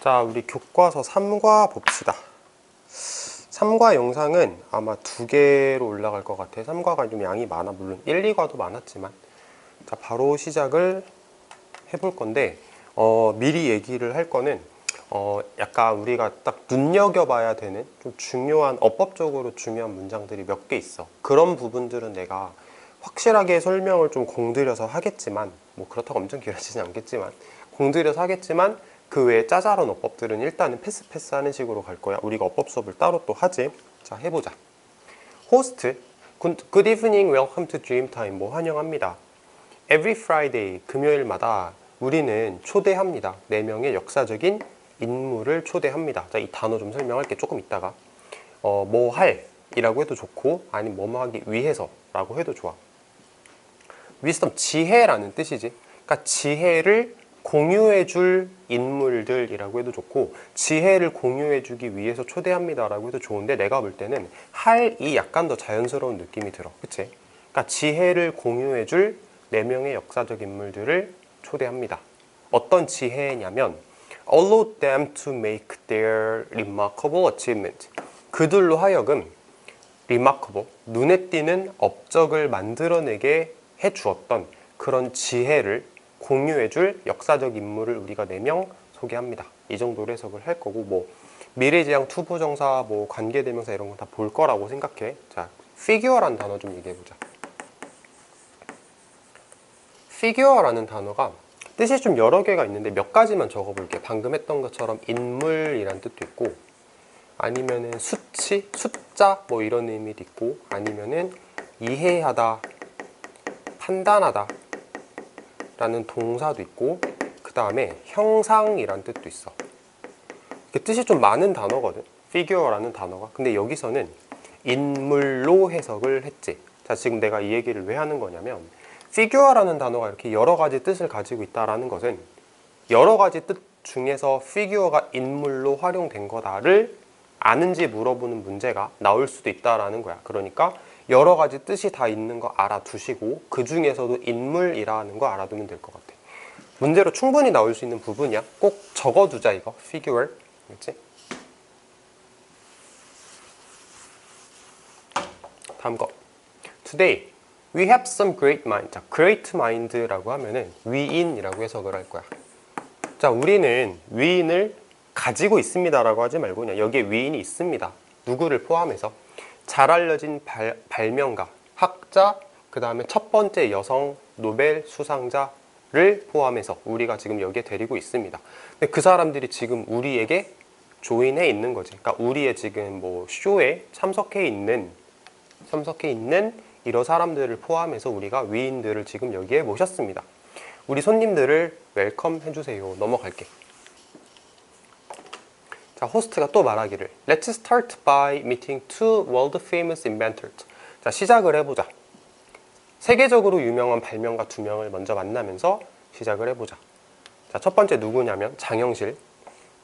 자, 우리 교과서 3과 봅시다. 3과 영상은 아마 2개로 올라갈 것 같아. 3과가 좀 양이 많아. 물론 1, 2과도 많았지만. 자, 바로 시작을 해볼 건데, 미리 얘기를 할 거는, 약간 우리가 딱 눈여겨봐야 되는 좀 중요한, 어법적으로 중요한 문장들이 몇 개 있어. 그런 부분들은 내가 확실하게 설명을 좀 공들여서 하겠지만, 뭐 그렇다고 엄청 길어지진 않겠지만, 공들여서 하겠지만, 그 외에 짜잘한 어법들은 일단은 패스 하는 식으로 갈 거야. 우리가 어법 수업을 따로 또 하지. 자, 해보자. 호스트, good evening, welcome to Dreamtime. 뭐 환영합니다. Every Friday, 금요일마다 우리는 초대합니다. 4명의 역사적인 인물을 초대합니다. 자, 이 단어 좀 설명할게. 조금 이따가. 뭐 할 이라고 해도 좋고, 아니면 뭐뭐 하기 위해서 라고 해도 좋아. wisdom, 지혜라는 뜻이지. 그러니까 지혜를 공유해줄 인물들이라고 해도 좋고, 지혜를 공유해주기 위해서 초대합니다라고 해도 좋은데, 내가 볼 때는 할이 약간 더 자연스러운 느낌이 들어. 그치? 그러니까 지혜를 공유해줄 4명의 역사적 인물들을 초대합니다. 어떤 지혜냐면 allow them to make their remarkable achievement. 그들로 하여금 remarkable, 눈에 띄는 업적을 만들어내게 해주었던 그런 지혜를 공유해줄 역사적 인물을 우리가 4명 소개합니다. 이 정도로 해석을 할 거고, 뭐 미래지향, 투부정사, 뭐 관계대명사 이런 거 다 볼 거라고 생각해. 자, figure라는 단어 좀 얘기해보자. figure라는 단어가 뜻이 좀 여러 개가 있는데 몇 가지만 적어볼게. 방금 했던 것처럼 인물이란 뜻도 있고, 아니면은 수치, 숫자 뭐 이런 의미도 있고, 아니면은 이해하다, 판단하다 라는 동사도 있고, 그 다음에 형상이란 뜻도 있어. 뜻이 좀 많은 단어거든, figure라는 단어가. 근데 여기서는 인물로 해석을 했지. 자, 지금 내가 이 얘기를 왜 하는 거냐면, figure라는 단어가 이렇게 여러 가지 뜻을 가지고 있다는 것은 여러 가지 뜻 중에서 figure가 인물로 활용된 거다를 아는지 물어보는 문제가 나올 수도 있다는 거야. 그러니까 여러 가지 뜻이 다 있는 거 알아두시고, 그 중에서도 인물이라는 거 알아두면 될 것 같아. 문제로 충분히 나올 수 있는 부분이야. 꼭 적어두자, 이거. figure. 그렇지? 다음 거. Today, we have some great mind. 자, great mind라고 하면은 위인이라고 해석을 할 거야. 자, 우리는 위인을 가지고 있습니다라고 하지 말고 그냥 여기에 위인이 있습니다. 누구를 포함해서 잘 알려진 발명가, 학자, 그 다음에 첫 번째 여성 노벨 수상자를 포함해서 우리가 지금 여기에 데리고 있습니다. 근데 그 사람들이 지금 우리에게 조인해 있는 거지. 그러니까 우리의 지금 뭐 쇼에 참석해 있는 이런 사람들을 포함해서 우리가 위인들을 지금 여기에 모셨습니다. 우리 손님들을 웰컴 해주세요. 넘어갈게. 자, 호스트가 또 말하기를 Let's start by meeting two world famous inventors. 자, 시작을 해보자. 세계적으로 유명한 발명가 2명을 먼저 만나면서 시작을 해보자. 자, 첫 번째 누구냐면 장영실,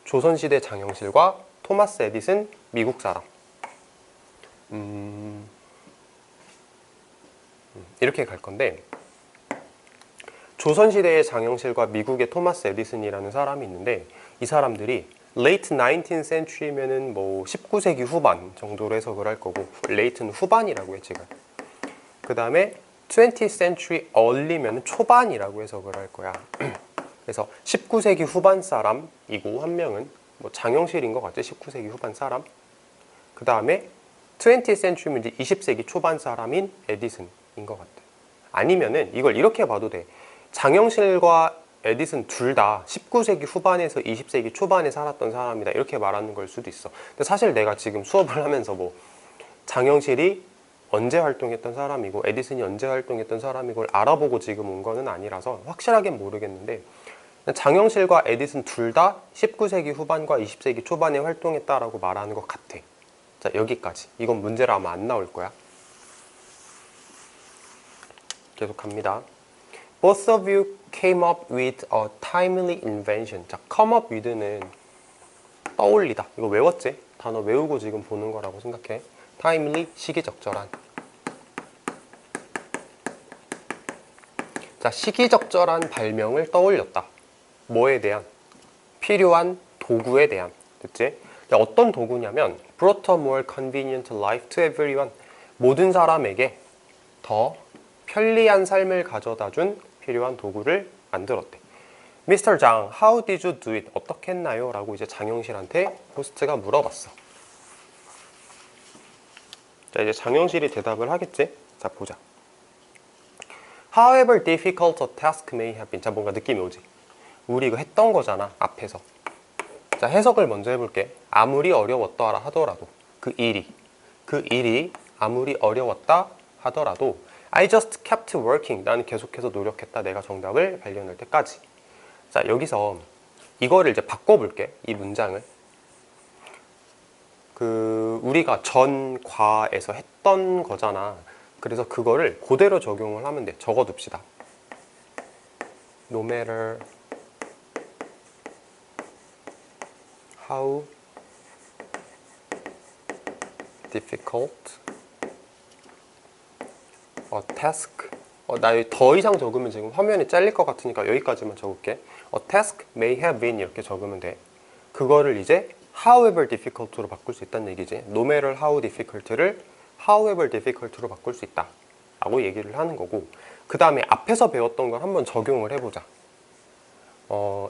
조선시대 장영실과 토마스 에디슨, 미국 사람. 이렇게 갈 건데, 조선시대의 장영실과 미국의 토마스 에디슨이라는 사람이 있는데, 이 사람들이 late 19th century면은 뭐 19세기 후반 정도로 해석을 할 거고, late는 후반이라고 해 지금. 그 다음에 20th century early면은 초반이라고 해석을 할 거야. 그래서 19세기 후반 사람이고, 한 명은 뭐 장영실인 것 같죠? 19세기 후반 사람. 그 다음에 20th century면 이제 20세기 초반 사람인 에디슨인 것 같아. 아니면은 이걸 이렇게 봐도 돼. 장영실과 에디슨 둘 다 19세기 후반에서 20세기 초반에 살았던 사람이다, 이렇게 말하는 걸 수도 있어. 근데 사실 내가 지금 수업을 하면서 뭐 장영실이 언제 활동했던 사람이고 에디슨이 언제 활동했던 사람이고 를 알아보고 지금 온 거는 아니라서 확실하게는 모르겠는데, 장영실과 에디슨 둘 다 19세기 후반과 20세기 초반에 활동했다라고 말하는 것 같아. 자, 여기까지. 이건 문제로 아마 안 나올 거야. 계속 갑니다. Both of you came up with a timely invention. 자, come up with는 떠올리다. 이거 외웠지? 단어 외우고 지금 보는 거라고 생각해. timely, 시기적절한. 자, 시기적절한 발명을 떠올렸다. 뭐에 대한? 필요한 도구에 대한. 됐지? 어떤 도구냐면 brought a more convenient life to everyone. 모든 사람에게 더 편리한 삶을 가져다준 필요한 도구를 만들었대. Mr. 장, how did you do it? 어떻게 했나요? 라고 이제 장영실한테 호스트가 물어봤어. 자, 이제 장영실이 대답을 하겠지? 자, 보자. However difficult a task may have been. 자, 뭔가 느낌이 오지? 우리 이거 했던 거잖아, 앞에서. 자, 해석을 먼저 해볼게. 아무리 어려웠다 하더라도 그 일이 아무리 어려웠다 하더라도 I just kept working. 나는 계속해서 노력했다. 내가 정답을 발견할 때까지. 자, 여기서 이거를 이제 바꿔볼게. 이 문장을. 우리가 전과에서 했던 거잖아. 그래서 그거를 그대로 적용을 하면 돼. 적어둡시다. No matter how difficult a task. 나 여기 더 이상 적으면 지금 화면이 잘릴 것 같으니까 여기까지만 적을게. A task may have been 이렇게 적으면 돼. 그거를 이제 however difficult로 바꿀 수 있다는 얘기지. No matter how difficult를 however difficult로 바꿀 수 있다 라고 얘기를 하는 거고, 그 다음에 앞에서 배웠던 걸 한번 적용을 해보자.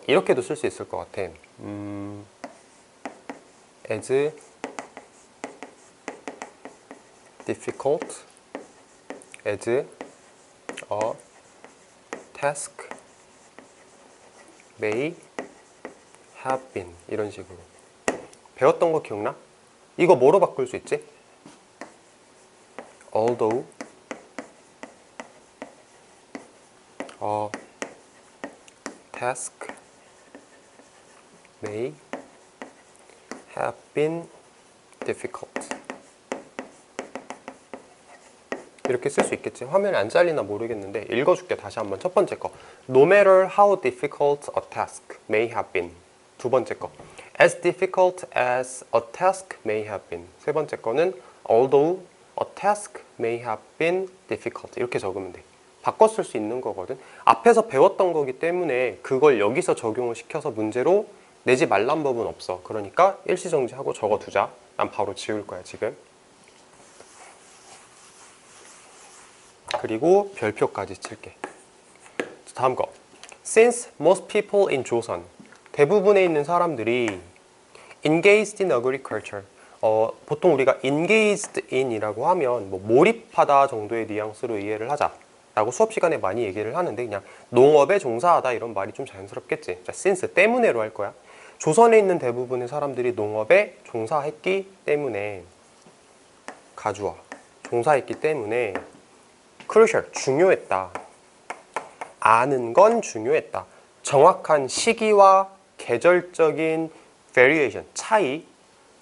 이렇게도 쓸 수 있을 것 같아. as difficult as a task may have been. 이런 식으로 배웠던 거 기억나? 이거 뭐로 바꿀 수 있지? although a task may have been difficult. 이렇게 쓸 수 있겠지. 화면이 안 잘리나 모르겠는데 읽어줄게. 다시 한번. 첫 번째 거, No matter how difficult a task may have been. 두 번째 거, As difficult as a task may have been. 세 번째 거는 Although a task may have been difficult. 이렇게 적으면 돼. 바꿔 쓸 수 있는 거거든. 앞에서 배웠던 거기 때문에 그걸 여기서 적용을 시켜서 문제로 내지 말란 법은 없어. 그러니까 일시정지하고 적어두자. 난 바로 지울 거야 지금. 그리고 별표까지 칠게. 다음 거. Since most people in 조선, 대부분에 있는 사람들이 engaged in agriculture. 보통 우리가 engaged in이라고 하면 뭐 몰입하다 정도의 뉘앙스로 이해를 하자 라고 수업 시간에 많이 얘기를 하는데, 그냥 농업에 종사하다 이런 말이 좀 자연스럽겠지. 자, since 때문에로 할 거야. 조선에 있는 대부분의 사람들이 농업에 종사했기 때문에, 가주어 종사했기 때문에 crucial 중요했다. 아는 건 중요했다. 정확한 시기와 계절적인 variation 차이,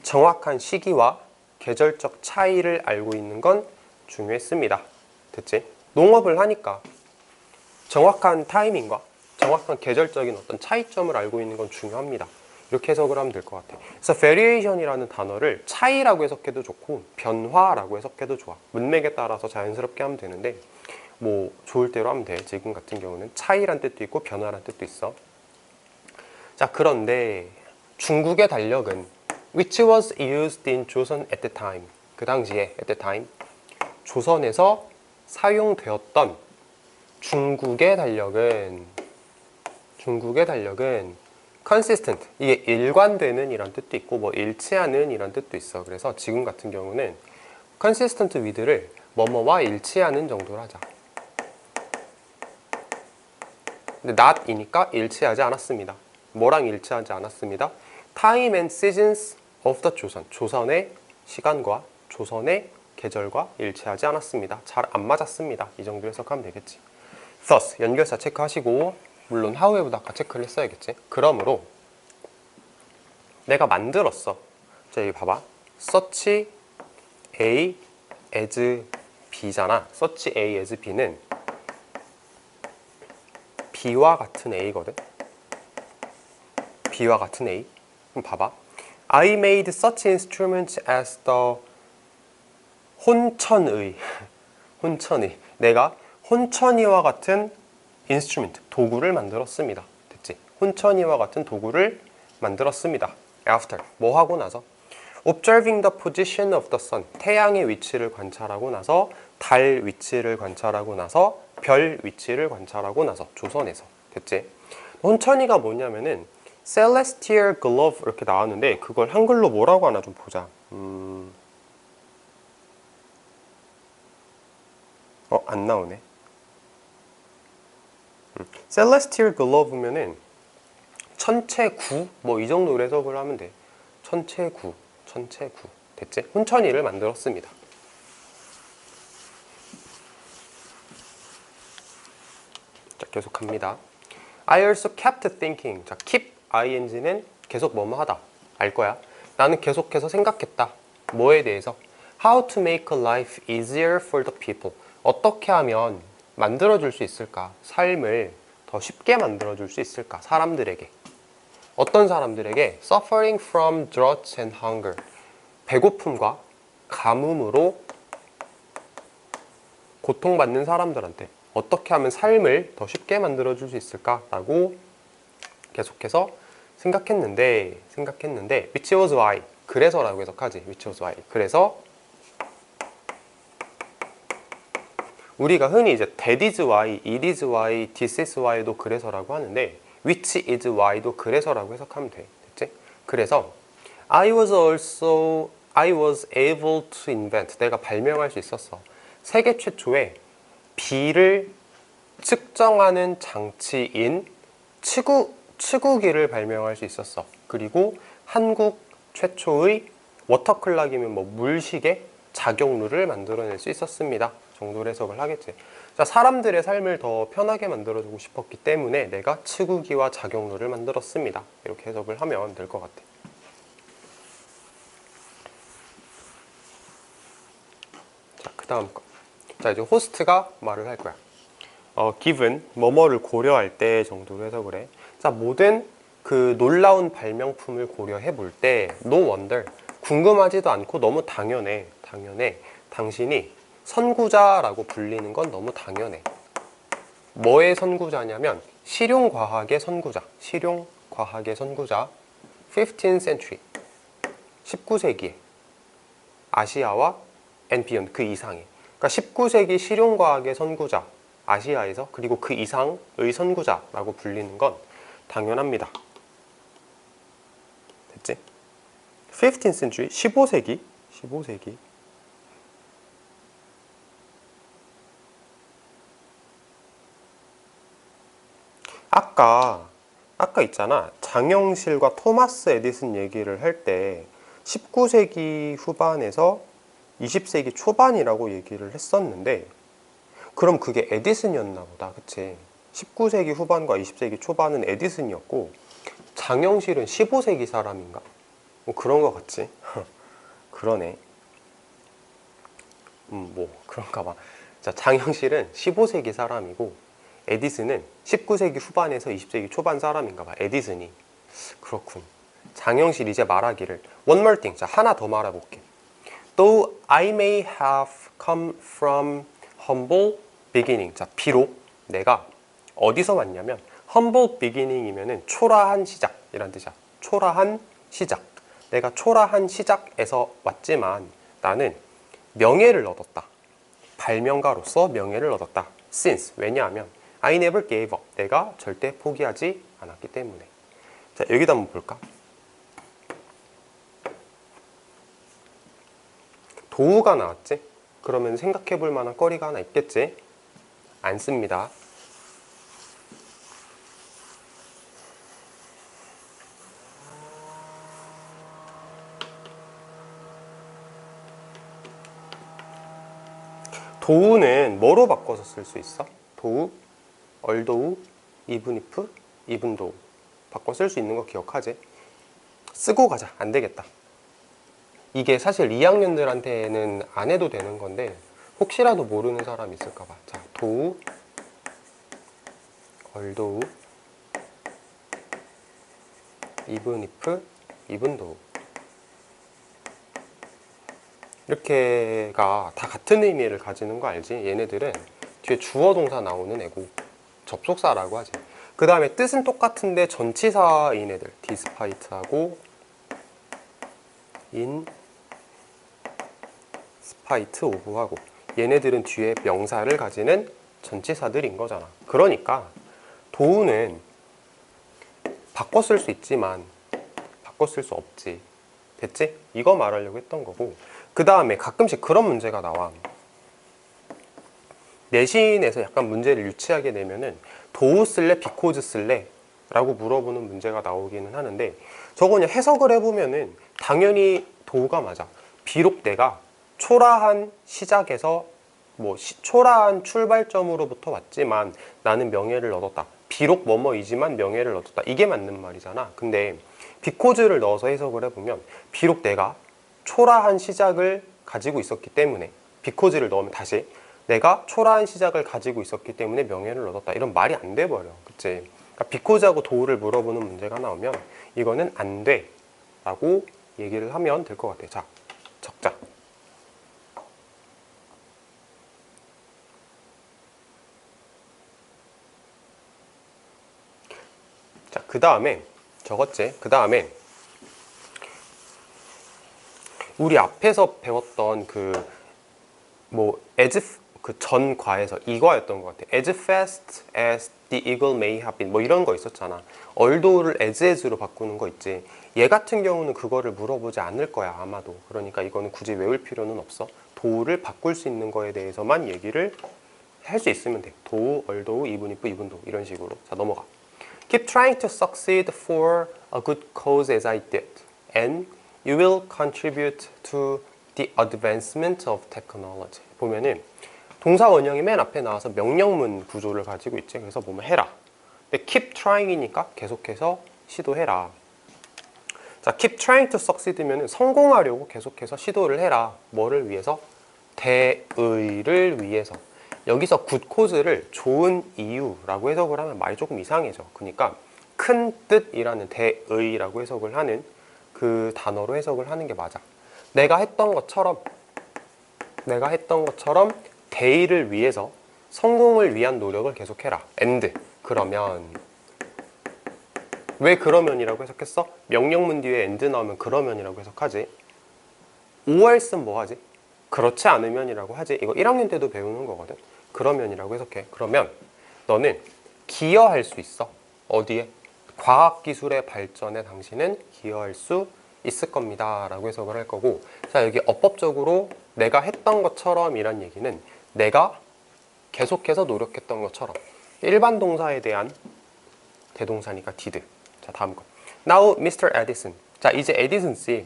정확한 시기와 계절적 차이를 알고 있는 건 중요했습니다. 됐지? 농업을 하니까 정확한 타이밍과 정확한 계절적인 어떤 차이점을 알고 있는 건 중요합니다. 이렇게 해석을 하면 될 것 같아요. 그래서 variation이라는 단어를 차이라고 해석해도 좋고 변화라고 해석해도 좋아. 문맥에 따라서 자연스럽게 하면 되는데 뭐 좋을 대로 하면 돼. 지금 같은 경우는 차이란 뜻도 있고 변화란 뜻도 있어. 자, 그런데 중국의 달력은 which was used in 조선 at the time. 그 당시에 at the time 조선에서 사용되었던 중국의 달력은 consistent, 이게 일관되는 이란 뜻도 있고 뭐 일치하는 이란 뜻도 있어. 그래서 지금 같은 경우는 consistent with를 뭐뭐와 일치하는 정도로 하자. 근데 not이니까 일치하지 않았습니다. 뭐랑 일치하지 않았습니다? Time and seasons of the 조선. 조선의 시간과 조선의 계절과 일치하지 않았습니다. 잘 안 맞았습니다. 이 정도 해석하면 되겠지. thus 연결사 체크하시고, 물론 however도 아까 체크를 했어야겠지. 그러므로 내가 만들었어. 자, 여기 봐봐. search A as B잖아. search A as B는 B와 같은 A거든. B와 같은 A. 그럼 봐봐. I made such instruments as the 혼천의. 내가 혼천이와 같은 instrument, 도구를 만들었습니다. 됐지? 혼천이와 같은 도구를 만들었습니다. After 뭐 하고 나서 Observing the position of the sun 태양의 위치를 관찰하고 나서 달 위치를 관찰하고 나서 별 위치를 관찰하고 나서 조선에서 됐지? 혼천이가 뭐냐면은 Celestial Glove 이렇게 나왔는데 그걸 한글로 뭐라고 하나 좀 보자. 안 나오네. Celestial Glove면은 천체구 뭐 이 정도로 해석을 하면 돼. 천체구 됐지? 혼천이를 만들었습니다. 자, 계속합니다. I also kept thinking. 자, keep ing는 계속 뭐뭐 하다. 알 거야. 나는 계속해서 생각했다. 뭐에 대해서? How to make life easier for the people. 어떻게 하면 만들어줄 수 있을까? 삶을 더 쉽게 만들어줄 수 있을까? 사람들에게. 어떤 사람들에게? Suffering from drought and hunger. 배고픔과 가뭄으로 고통받는 사람들한테 어떻게 하면 삶을 더 쉽게 만들어줄 수 있을까라고 계속해서 생각했는데 which was why 그래서라고 해석하지. which was why 그래서 우리가 흔히 이제 that is why, it is why, this is why도 그래서라고 하는데 which is why도 그래서라고 해석하면 돼. 됐지? 그래서 I was able to invent. 내가 발명할 수 있었어. 세계 최초의 비를 측정하는 장치인 치구기를 발명할 수 있었어. 그리고 한국 최초의 워터클락이면 뭐 물시계 작용루를 만들어낼 수 있었습니다. 정도로 해석을 하겠지. 자, 사람들의 삶을 더 편하게 만들어주고 싶었기 때문에 내가 치구기와 작용루를 만들었습니다. 이렇게 해석을 하면 될 것 같아. 자, 그 다음 거. 자, 이제 호스트가 말을 할 거야. given 뭐뭐를 고려할 때 정도로 해석을 해. 자, 모든 그 놀라운 발명품을 고려해 볼 때 no wonder 궁금하지도 않고 너무 당연해. 당신이 선구자라고 불리는 건 너무 당연해. 뭐의 선구자냐면 실용과학의 선구자. 15th century 19세기에 아시아와 and beyond 그 이상에. 그러니까 19세기 실용과학의 선구자 아시아에서 그리고 그 이상의 선구자라고 불리는 건 당연합니다. 됐지? 15th century 15세기 아까 있잖아. 장영실과 토마스 에디슨 얘기를 할 때 19세기 후반에서 20세기 초반이라고 얘기를 했었는데 그럼 그게 에디슨이었나 보다. 그치? 19세기 후반과 20세기 초반은 에디슨이었고 장영실은 15세기 사람인가? 뭐 그런 거 같지? 그러네. 뭐 그런가 봐. 자, 장영실은 15세기 사람이고 에디슨은 19세기 후반에서 20세기 초반 사람인가 봐. 에디슨이. 그렇군. 장영실 이제 말하기를 one more thing. 자, 하나 더 말해볼게. Though I may have come from humble beginning. 자, 비록 내가 어디서 왔냐면 humble beginning이면은 초라한 시작이란 뜻이야. 초라한 시작. 내가 초라한 시작에서 왔지만 나는 명예를 얻었다. 발명가로서 명예를 얻었다. Since 왜냐하면 I never gave up. 내가 절대 포기하지 않았기 때문에. 자, 여기다 한번 볼까? 도우가 나왔지? 그러면 생각해 볼 만한 거리가 하나 있겠지? 안 씁니다. 도우는 뭐로 바꿔서 쓸 수 있어? 도우, 얼도우, even if, even though 바꿔 쓸 수 있는 거 기억하지? 쓰고 가자. 안 되겠다. 이게 사실 2학년들한테는 안 해도 되는 건데 혹시라도 모르는 사람 있을까 봐. 자, 도우, 얼도우, even if, even though 이렇게가 다 같은 의미를 가지는 거 알지? 얘네들은 뒤에 주어 동사 나오는 애고 접속사라고 하지. 그 다음에 뜻은 똑같은데 전치사인 애들 despite하고 in spite of하고 얘네들은 뒤에 명사를 가지는 전치사들인 거잖아. 그러니까 도우는 바꿔 쓸 수 있지만 바꿔 쓸 수 없지. 됐지? 이거 말하려고 했던 거고, 그 다음에 가끔씩 그런 문제가 나와. 내신에서 약간 문제를 유치하게 내면은 도우 쓸래? 비코즈 쓸래? 라고 물어보는 문제가 나오기는 하는데, 저거 그냥 해석을 해보면은 당연히 도우가 맞아. 비록 내가 초라한 시작에서 초라한 출발점으로부터 왔지만 나는 명예를 얻었다. 비록 뭐뭐이지만 명예를 얻었다. 이게 맞는 말이잖아. 근데 비코즈를 넣어서 해석을 해보면 비록 내가 초라한 시작을 가지고 있었기 때문에, 비코즈를 넣으면 다시 내가 초라한 시작을 가지고 있었기 때문에 명예를 얻었다. 이런 말이 안 돼버려. 그치? 그러니까 비코즈하고 도우를 물어보는 문제가 나오면 이거는 안 돼 라고 얘기를 하면 될 것 같아. 자, 적자. 자, 그 다음에 적었지? 그 다음에 우리 앞에서 배웠던 그 전과에서 이거였던 것 같아. As fast as the eagle may have been. 뭐 이런 거 있었잖아. 얼도를 as로 바꾸는 거 있지. 얘 같은 경우는 그거를 물어보지 않을 거야, 아마도. 그러니까 이거는 굳이 외울 필요는 없어. 도우를 바꿀 수 있는 거에 대해서만 얘기를 할 수 있으면 돼. 도우, 얼도우, even if, even though 이런 식으로. 자, 넘어가. Keep trying to succeed for a good cause as I did, and you will contribute to the advancement of technology. 보면은 동사 원형이 맨 앞에 나와서 명령문 구조를 가지고 있지. 그래서 보면 해라. 근데 keep trying이니까 계속해서 시도해라. 자, keep trying to succeed면은 성공하려고 계속해서 시도를 해라. 뭐를 위해서? 대의를 위해서. 여기서 good cause를 좋은 이유라고 해석을 하면 말이 조금 이상해져. 그러니까 큰 뜻이라는 대의라고 해석을 하는 그 단어로 해석을 하는 게 맞아. 내가 했던 것처럼 대의를 위해서 성공을 위한 노력을 계속해라. and 그러면 왜 그러면이라고 해석했어? 명령문 뒤에 and 나오면 그러면이라고 해석하지. or else 뭐 하지? 그렇지 않으면이라고 하지. 이거 1학년 때도 배우는 거거든. 그러면이라고 해석해. 그러면 너는 기여할 수 있어. 어디에? 과학기술의 발전에 당신은 기여할 수 있을 겁니다 라고 해석을 할 거고, 자, 여기 어법적으로 내가 했던 것처럼 이란 얘기는 내가 계속해서 노력했던 것처럼, 일반 동사에 대한 대동사니까 did. 자, 다음 거. Now, Mr. Edison. 자, 이제 에디슨 씨,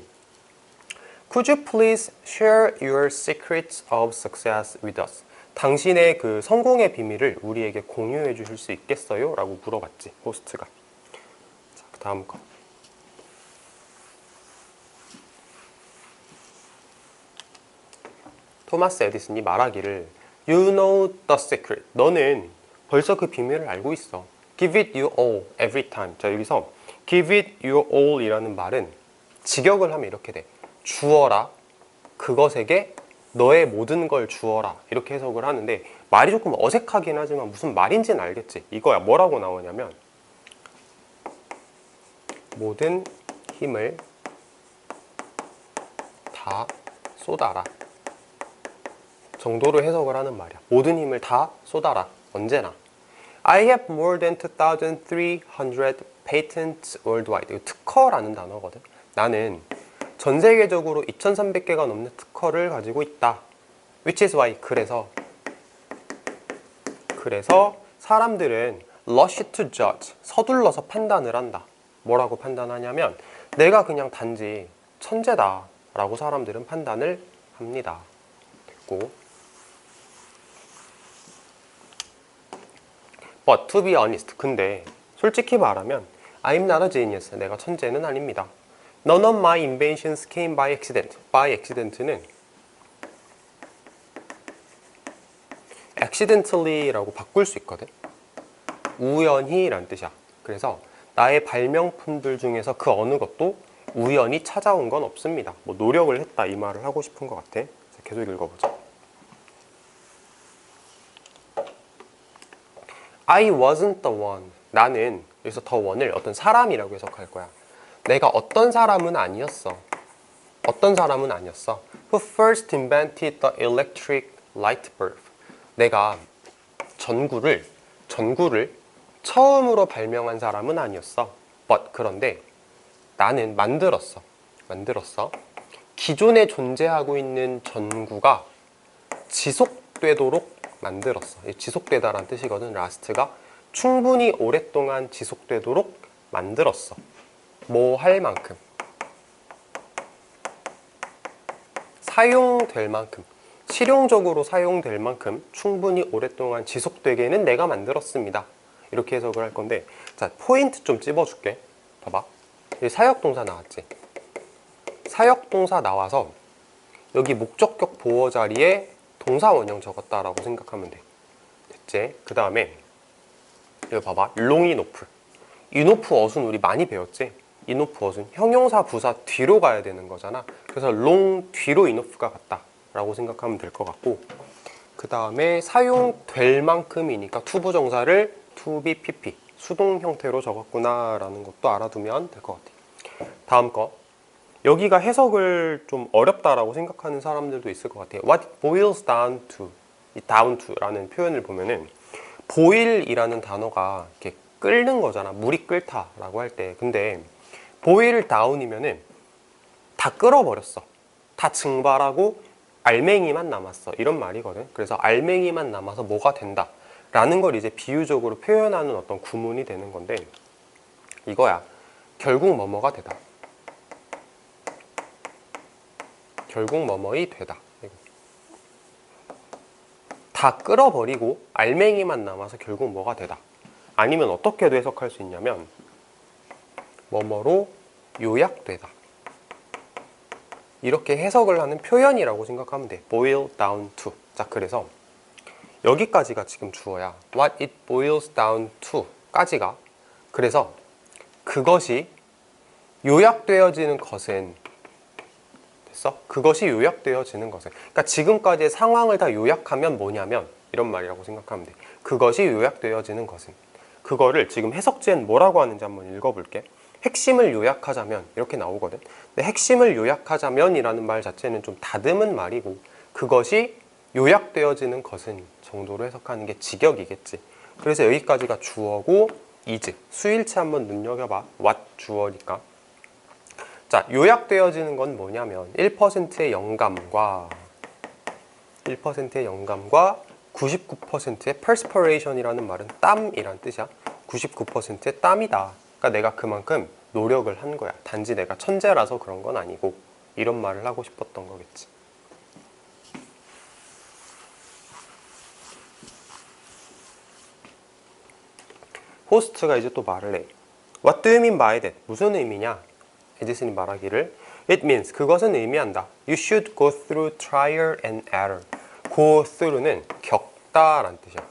Could you please share your secrets of success with us? 당신의 그 성공의 비밀을 우리에게 공유해 주실 수 있겠어요? 라고 물어봤지, 호스트가. 자, 그 다음 거. 토마스 에디슨이 말하기를 You know the secret. 너는 벌써 그 비밀을 알고 있어. Give it your all every time. 자, 여기서 give it your all 이라는 말은 직역을 하면 이렇게 돼. 주어라. 그것에게 너의 모든 걸 주어라. 이렇게 해석을 하는데 말이 조금 어색하긴 하지만 무슨 말인지는 알겠지. 이거야. 뭐라고 나오냐면 모든 힘을 다 쏟아라 정도로 해석을 하는 말이야. 모든 힘을 다 쏟아라. 언제나. I have more than 2,300 patents worldwide. 이거 특허라는 단어거든. 나는 전 세계적으로 2,300개가 넘는 특허를 가지고 있다. Which is why. 그래서 사람들은 rush to judge. 서둘러서 판단을 한다. 뭐라고 판단하냐면 내가 그냥 단지 천재다 라고 사람들은 판단을 합니다. 됐고. But to be honest. 근데 솔직히 말하면 I'm not a genius. 내가 천재는 아닙니다. None of my inventions came by accident. By accident는 accidentally라고 바꿀 수 있거든. 우연히 라는 뜻이야. 그래서 나의 발명품들 중에서 그 어느 것도 우연히 찾아온 건 없습니다. 뭐 노력을 했다 이 말을 하고 싶은 것 같아. 계속 읽어보자. I wasn't the one. 나는 여기서 the one을 어떤 사람이라고 해석할 거야. 내가 어떤 사람은 아니었어. 어떤 사람은 아니었어. Who first invented the electric light bulb. 내가 전구를 처음으로 발명한 사람은 아니었어. But 그런데 나는 만들었어. 기존에 존재하고 있는 전구가 지속되도록 만들었어. 지속되다라는 뜻이거든. last가 충분히 오랫동안 지속되도록 만들었어. 뭐 할 만큼, 사용될 만큼, 실용적으로 사용될 만큼 충분히 오랫동안 지속되게는 내가 만들었습니다. 이렇게 해석을 할 건데, 자, 포인트 좀 찝어줄게. 봐봐. 여기 사역동사 나왔지? 사역동사 나와서 여기 목적격 보어 자리에 동사 원형 적었다라고 생각하면 돼. 됐지? 그 다음에 여기 봐봐. long enough. enough 어순 우리 많이 배웠지? enough 어순 형용사 부사 뒤로 가야 되는 거잖아. 그래서 long 뒤로 enough가 같다 라고 생각하면 될 것 같고, 그 다음에 사용될 만큼이니까 투부정사를 to be pp 수동 형태로 적었구나 라는 것도 알아두면 될 것 같아. 다음 거. 여기가 해석을 좀 어렵다라고 생각하는 사람들도 있을 것 같아요. What it boils down to, 이 down to 라는 표현을 보면은 boil이라는 단어가 이렇게 끓는 거잖아. 물이 끓다라고 할 때. 근데 boil down이면은 다 끓어버렸어. 다 증발하고 알맹이만 남았어. 이런 말이거든. 그래서 알맹이만 남아서 뭐가 된다 라는 걸 이제 비유적으로 표현하는 어떤 구문이 되는 건데, 이거야. 결국 뭐뭐가 되다. 결국 뭐뭐이 되다. 다 끓어버리고 알맹이만 남아서 결국 뭐가 되다. 아니면 어떻게도 해석할 수 있냐면 뭐뭐로 요약되다. 이렇게 해석을 하는 표현이라고 생각하면 돼. boil down to. 자, 그래서 여기까지가 지금 주어야. What it boils down to 까지가. 그래서 그것이 요약되어지는 것은 됐어? 그것이 요약되어지는 것은. 그러니까 지금까지의 상황을 다 요약하면 뭐냐면 이런 말이라고 생각하면 돼. 그것이 요약되어지는 것은. 그거를 지금 해석지엔 뭐라고 하는지 한번 읽어볼게. 핵심을 요약하자면 이렇게 나오거든. 근데 핵심을 요약하자면 이라는 말 자체는 좀 다듬은 말이고, 그것이 요약되어지는 것은 정도로 해석하는 게 직역이겠지. 그래서 여기까지가 주어고 is. 수일치 한번 눈여겨봐. what 주어니까. 자, 요약되어지는 건 뭐냐면 1%의 영감과 99%의 perspiration이라는 말은 땀이란 뜻이야. 99%의 땀이다. 그러니까 내가 그만큼 노력을 한 거야. 단지 내가 천재라서 그런 건 아니고, 이런 말을 하고 싶었던 거겠지. 호스트가 이제 또 말을 해. What do you mean by that? 무슨 의미냐? 에디슨이 말하기를 It means, 그것은 의미한다. You should go through trial and error. go through는 겪다라는 뜻이야.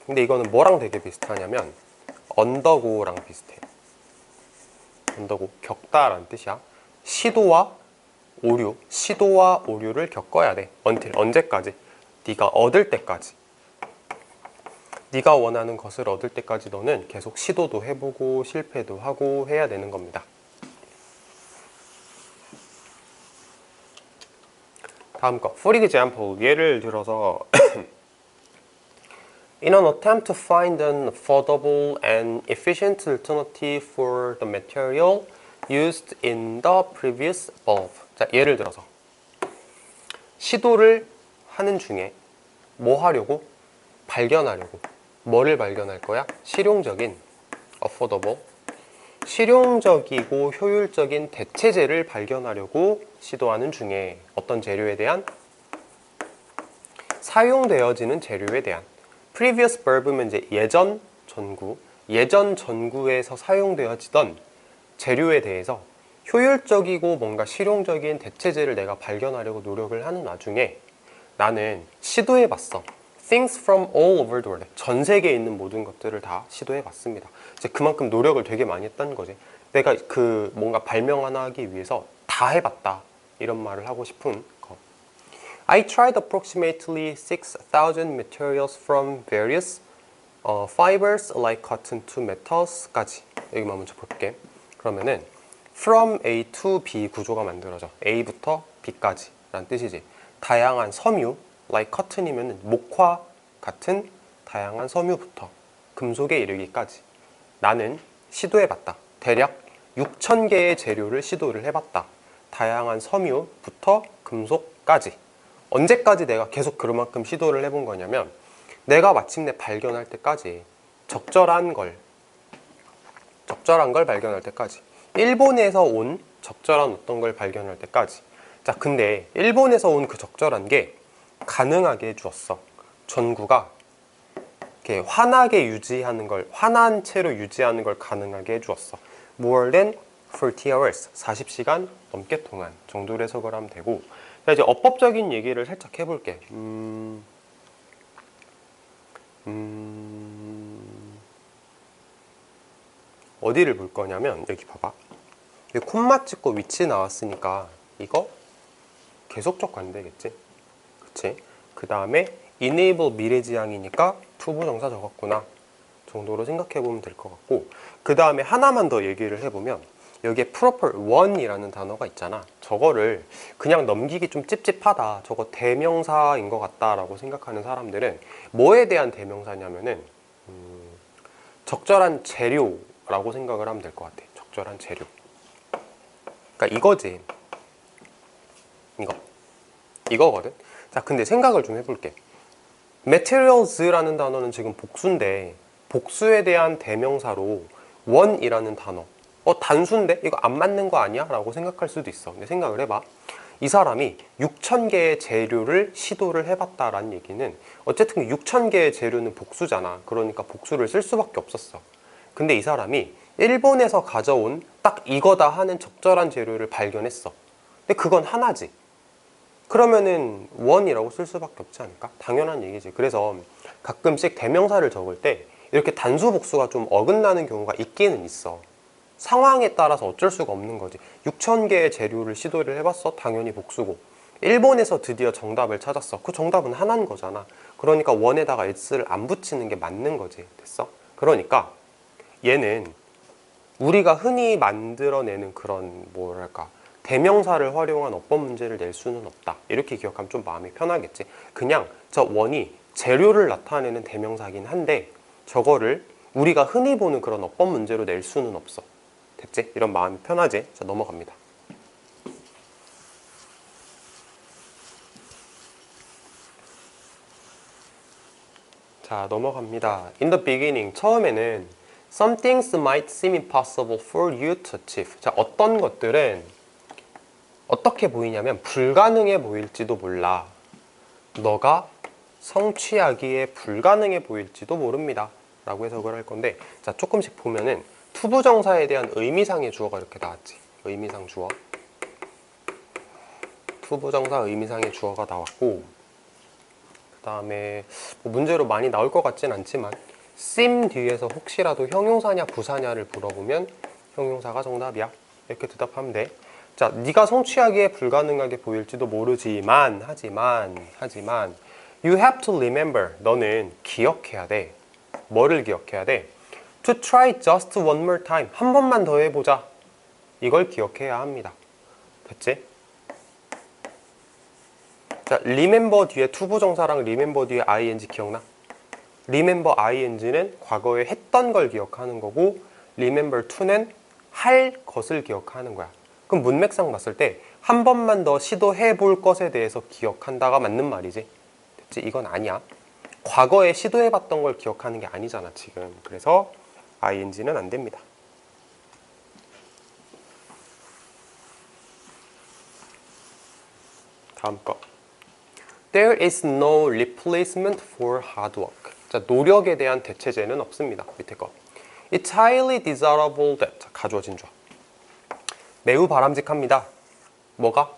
근데 이거는 뭐랑 되게 비슷하냐면 undergo랑 비슷해. undergo, 겪다라는 뜻이야. 시도와 오류를 겪어야 돼. until, 언제까지? 네가 얻을 때까지. 네가 원하는 것을 얻을 때까지 너는 계속 시도도 해보고 실패도 하고 해야 되는 겁니다. 다음 거. For example, 예를 들어서 In an attempt to find an affordable and efficient alternative for the material used in the previous bulb. 자, 예를 들어서 시도를 하는 중에 뭐 하려고? 발견하려고. 뭐를 발견할 거야? 실용적인 affordable, 실용적이고 효율적인 대체제를 발견하려고 시도하는 중에 어떤 재료에 대한? 사용되어지는 재료에 대한. previous bulb면 이제 예전 전구에서 사용되어지던 재료에 대해서 효율적이고 뭔가 실용적인 대체제를 내가 발견하려고 노력을 하는 와중에 나는 시도해봤어. Things from all over the world. 전 세계에 있는 모든 것들을 다 시도해봤습니다. 이제 그만큼 노력을 되게 많이 했다는 거지. 내가 뭔가 발명 하나 하기 위해서 다 해봤다. 이런 말을 하고 싶은 거. I tried approximately 6,000 materials from various fibers like cotton to metals까지. 여기만 먼저 볼게. 그러면은 from A to B 구조가 만들어져. A부터 B까지 라는 뜻이지. 다양한 섬유, like cotton이면 목화 같은 다양한 섬유부터 금속에 이르기까지 나는 시도해봤다. 대략 6,000개의 재료를 시도를 해봤다. 다양한 섬유부터 금속까지. 언제까지 내가 계속 그만큼 시도를 해본 거냐면 내가 마침내 발견할 때까지 적절한 걸 발견할 때까지. 일본에서 온 적절한 어떤 걸 발견할 때까지. 자, 근데 일본에서 온 그 적절한 게 가능하게 해주었어. 전구가 이렇게 환하게 유지하는 걸, 환한 채로 유지하는 걸 가능하게 해주었어. More than 40 hours, 40시간 넘게 동안 정도로 해석을 하면 되고. 자, 이제 어법적인 얘기를 살짝 해볼게. 어디를 볼 거냐면 여기 봐봐. 여기 콤마 찍고 위치 나왔으니까 이거 계속적 관대겠지? 그치? 그 다음에 enable 미래지향이니까 투부정사 적었구나 정도로 생각해보면 될 것 같고, 그 다음에 하나만 더 얘기를 해보면 여기에 proper one이라는 단어가 있잖아. 저거를 그냥 넘기기 좀 찝찝하다, 저거 대명사인 것 같다 라고 생각하는 사람들은 뭐에 대한 대명사냐면은 적절한 재료라고 생각을 하면 될 것 같아. 적절한 재료. 그러니까 이거지. 이거거든. 자, 근데 생각을 좀 해볼게. materials라는 단어는 지금 복수인데 복수에 대한 대명사로 one이라는 단어, 단수인데 이거 안 맞는 거 아니야? 라고 생각할 수도 있어. 근데 생각을 해봐. 이 사람이 6,000개의 재료를 시도를 해봤다라는 얘기는 어쨌든 6,000개의 재료는 복수잖아. 그러니까 복수를 쓸 수밖에 없었어. 근데 이 사람이 일본에서 가져온 딱 이거다 하는 적절한 재료를 발견했어. 근데 그건 하나지. 그러면은 one이라고 쓸 수밖에 없지 않을까? 당연한 얘기지. 그래서 가끔씩 대명사를 적을 때 이렇게 단수 복수가 좀 어긋나는 경우가 있기는 있어. 상황에 따라서 어쩔 수가 없는 거지. 6,000개의 재료를 시도를 해봤어? 당연히 복수고. 일본에서 드디어 정답을 찾았어. 그 정답은 하나인 거잖아. 그러니까 one에다가 s를 안 붙이는 게 맞는 거지. 됐어? 그러니까 얘는 우리가 흔히 만들어내는 그런 뭐랄까 대명사를 활용한 어법 문제를 낼 수는 없다. 이렇게 기억하면 좀 마음이 편하겠지. 그냥 저 one이 재료를 나타내는 대명사긴 한데 저거를 우리가 흔히 보는 그런 어법 문제로 낼 수는 없어. 됐지? 이런 마음이 편하지? 자, 넘어갑니다. 자, 넘어갑니다. In the beginning, 처음에는 some things might seem impossible for you to achieve. 자, 어떤 것들은 어떻게 보이냐면 불가능해 보일지도 몰라. 너가 성취하기에 불가능해 보일지도 모릅니다. 라고 해석을 할 건데, 자, 조금씩 보면은 투부정사에 대한 의미상의 주어가 이렇게 나왔지. 의미상 주어. 투부정사 의미상의 주어가 나왔고, 그 다음에 뭐 문제로 많이 나올 것 같진 않지만 seem 뒤에서 혹시라도 형용사냐 부사냐를 물어보면 형용사가 정답이야. 이렇게 대답하면 돼. 자, 네가 성취하기에 불가능하게 보일지도 모르지만 하지만 you have to remember, 너는 기억해야 돼. 뭐를 기억해야 돼? To try just one more time, 한 번만 더 해보자. 이걸 기억해야 합니다. 됐지? 자, remember 뒤에 투부정사랑 remember 뒤에 ing 기억나? remember ing는 과거에 했던 걸 기억하는 거고 remember to는 할 것을 기억하는 거야. 그럼 문맥상 봤을 때 한 번만 더 시도해 볼 것에 대해서 기억한다가 맞는 말이지. 됐지? 이건 아니야. 과거에 시도해 봤던 걸 기억하는 게 아니잖아 지금. 그래서 ing는 안 됩니다. 다음 거. There is no replacement for hard work. 자, 노력에 대한 대체제는 없습니다. 밑에 거. It's highly desirable that. 가주어진 주어. 매우 바람직합니다. 뭐가?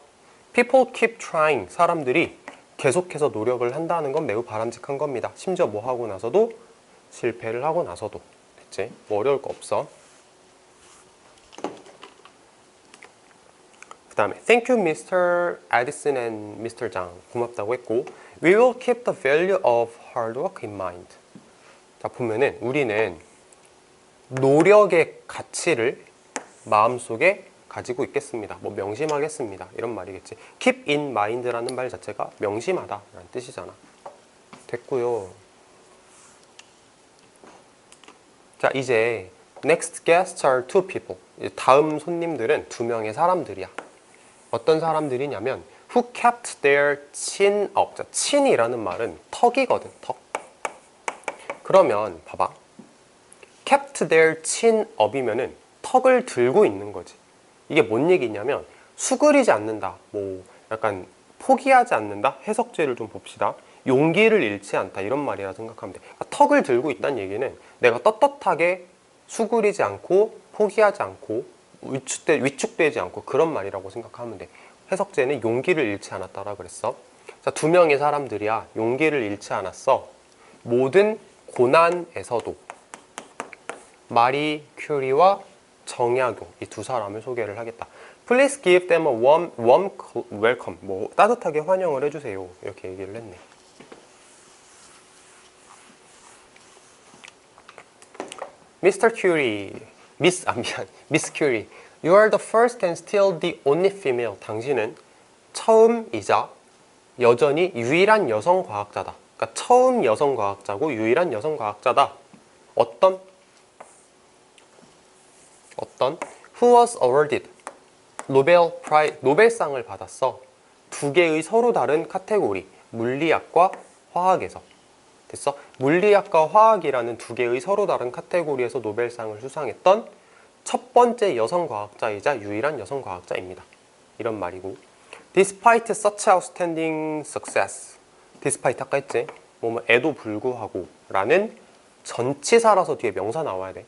People keep trying. 사람들이 계속해서 노력을 한다는 건 매우 바람직한 겁니다. 심지어 뭐 하고 나서도 실패를 하고 나서도. 됐지? 뭐 어려울 거 없어. 그 다음에 Thank you, Mr. Edison and Mr. Zhang. 고맙다고 했고 We will keep the value of hard work in mind. 자, 보면은 우리는 노력의 가치를 마음속에 가지고 있겠습니다. 뭐 명심하겠습니다. 이런 말이겠지. Keep in mind라는 말 자체가 명심하다 라는 뜻이잖아. 됐고요. 자, 이제 Next guests are two people. 다음 손님들은 두 명의 사람들이야. 어떤 사람들이냐면 Who kept their chin up. 자, chin이라는 말은 턱이거든. 턱. 그러면 봐봐. Kept their chin up이면은 턱을 들고 있는 거지. 이게 뭔 얘기냐면 수그리지 않는다. 뭐 약간 포기하지 않는다. 해석제를 좀 봅시다. 용기를 잃지 않다. 이런 말이라 생각하면 돼. 그러니까 턱을 들고 있다는 얘기는 내가 떳떳하게 수그리지 않고 포기하지 않고 위축되지 않고 그런 말이라고 생각하면 돼. 해석제는 용기를 잃지 않았다라 그랬어. 자, 두 명의 사람들이야. 용기를 잃지 않았어. 모든 고난에서도. 마리 큐리와 정약용 이 두 사람을 소개를 하겠다. Please give them a warm welcome. 뭐 따뜻하게 환영을 해주세요. 이렇게 얘기를 했네. Mr. Curie, Miss Curie, you are the first and still the only female. 당신은 처음이자 여전히 유일한 여성 과학자다. 그러니까 처음 여성 과학자고 유일한 여성 과학자다. 어떤? Who was awarded? 노벨상을 받았어. 두 개의 서로 다른 카테고리, 물리학과 화학에서. 됐어? 물리학과 화학이라는 두 개의 서로 다른 카테고리에서 노벨상을 수상했던 첫 번째 여성 과학자이자 유일한 여성 과학자입니다. 이런 말이고. Despite such outstanding success. Despite 아까 했지? 에도 불구하고 라는 전치사라서 뒤에 명사 나와야 돼.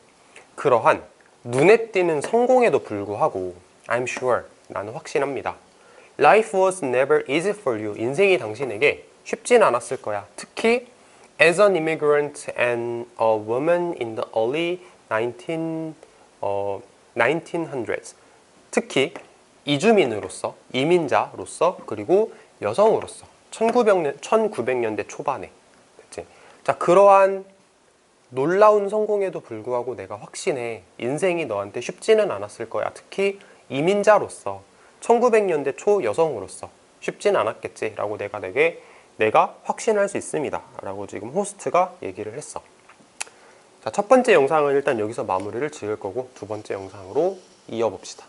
그러한 눈에 띄는 성공에도 불구하고 I'm sure. 나는 확신합니다. Life was never easy for you. 인생이 당신에게 쉽진 않았을 거야. 특히 As an immigrant and a woman in the early 1900s. 특히 이주민으로서, 이민자로서, 그리고 여성으로서 1900년대 초반에. 됐지? 자, 그러한 놀라운 성공에도 불구하고 내가 확신해. 인생이 너한테 쉽지는 않았을 거야. 특히 이민자로서 1900년대 초 여성으로서 쉽진 않았겠지 라고 내가 확신할 수 있습니다 라고 지금 호스트가 얘기를 했어. 자, 첫 번째 영상은 일단 여기서 마무리를 지을 거고 두 번째 영상으로 이어봅시다.